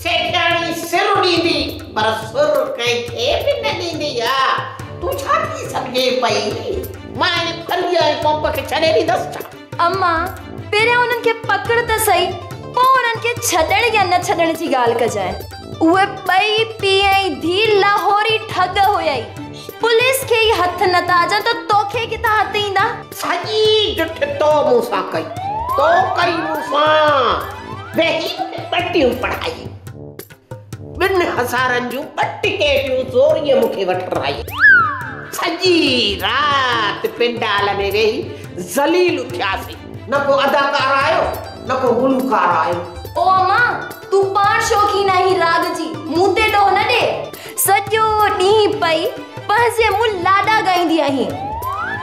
सेठाणी सिर ॾींदी पर सुर कंहिंखे बि न ॾींदी आहे। तूं छा थी सम्झे पई? मां इन फलीअ ऐं पंप खे छॾे ॾींदसि छा? अम्मा पहिरियों उन्हनि खे पकड़ त सही, पोइ उन्हनि खे छॾण या न छॾण जी ॻाल्हि कजांइ। उहे ॿई पीउ ऐं धीउ लाहौरी ठग हुयई। पुलिस खे ई हथ नथा अचनि त तोखे किथां हथ ईंदा? सॼी ॾिठ तो मूंसां कई, तो कई मूंसां वेही पटियूं पढ़ाई। 2000 जूं 2 टिकेटियूं ज़ोरीअ मूंखे वठराई। सॼी राति पिंडाल में वेही ज़लील थियासीं। न को अदाकार आयो न को गुलकार आयो। ओ अम्मा तू पाण शौक़ीन आहीं राग जी, मूं ते ॾोह न ॾे। सॼो ॾींहुं पई पंहिंजे मुंहुं लाॾा ॻाईंदी आहीं।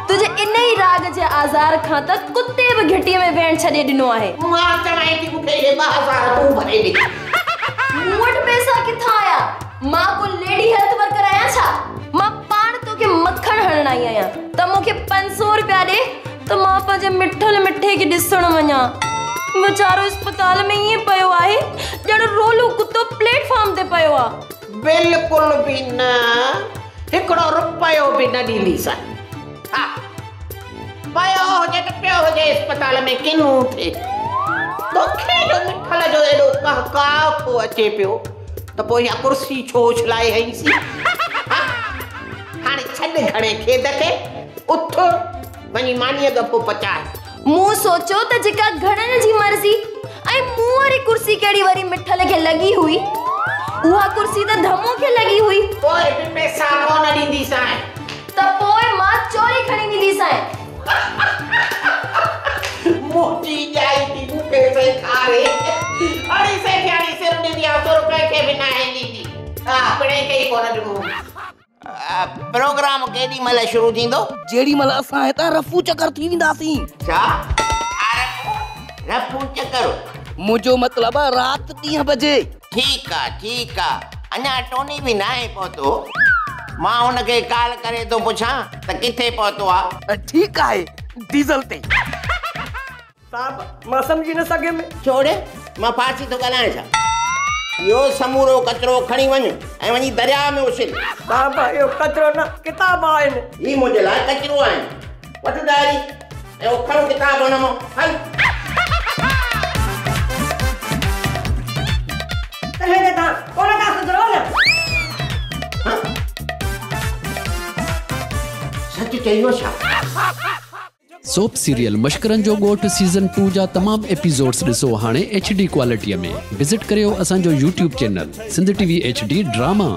तुझे इन ई राग जे आज़ार खां त कुते बि घिटीअ में वेहण छॾे ॾिनो आहे। मां चवां थी मूंखे इहे 2000 तूं भरे ॾे। मूं वटि पैसा किथां आया? मां को लेडी हेल्थ वर्कर आहियां छा? मां पाण तोखे मक्खण हणण आई आहियां त मूंखे 500 रुपया ॾे त मां पंहिंजे मिठल मिठे खे ॾिसण वञा। बेचारो अस्पताल में ईअं पियो आहे ॼण रोलू कुतो प्लेटफॉर्म ते पियो आहे। बिल्कुल भी न, 1 रुपयो भी न ॾींदीसां। हा पियो हुजे त पियो हुजे अस्पताल में किनू थे। तोखे जो मिठल जो एॾो कहकाव थो अचे पियो त पोइ इहा कुर्सी छो उछलाए हईंसी? हाणे छॾ घणे खेद खे, उथ वञी मानीअ गप्पो पचाए। मूं सोचो त जेका घणनि जी मर्ज़ी ऐं मूं वारी कुर्सी कहिड़ी वरी मिठल खे लॻी हुई। उहा कुर्सी त धमो खे लॻी हुई। पोइ बि पैसा कोन ॾींदीसां त पोइ मां चोरी खणी ॾींदीसां। मोटी जाई थी मूंखे सेखारे। अड़ी सेठाणी सिर ॾींदी आहे, सुर कंहिंखे बि न ॾींदी। अपने खे ई कोन ॾिनो। प्रोग्राम केॾी महिल शुरू थींदो? जेॾी महिल असां हितां रफू चकर थी वेंदासीं। छा? रफू चकर? मुंहिंजो मतिलबु राति 3 बजे। ठीक आहे। अञा टोनी बि न आहे पहुतो। मां हुनखे कॉल करे थो पुछां त किथे पहुतो आहे। ठीकु आहे, डीज़ल ते। साहब मां सम्झी न सघियुमि। छोड़े, मां फारसी थो ॻाल्हायां छा? इहो समूरो कचिरो खणी वञ ऐं वञी दरिया में उछल। साहब इहो कचिरो न किताब आहिनि। ही मुंहिंजे लाइ कचिरो आहिनि। वठ डायरी ऐं खण किताब हुन मां। हल सच चयो छा? सोप सीरियल मश्करन जो गोठ सीज़न 2 जा तमाम एपिसोड्स ॾिसो हाणे HD क्वालिटीअ में। विज़िट करियो असांजो YouTube channel Sindh TV HD drama.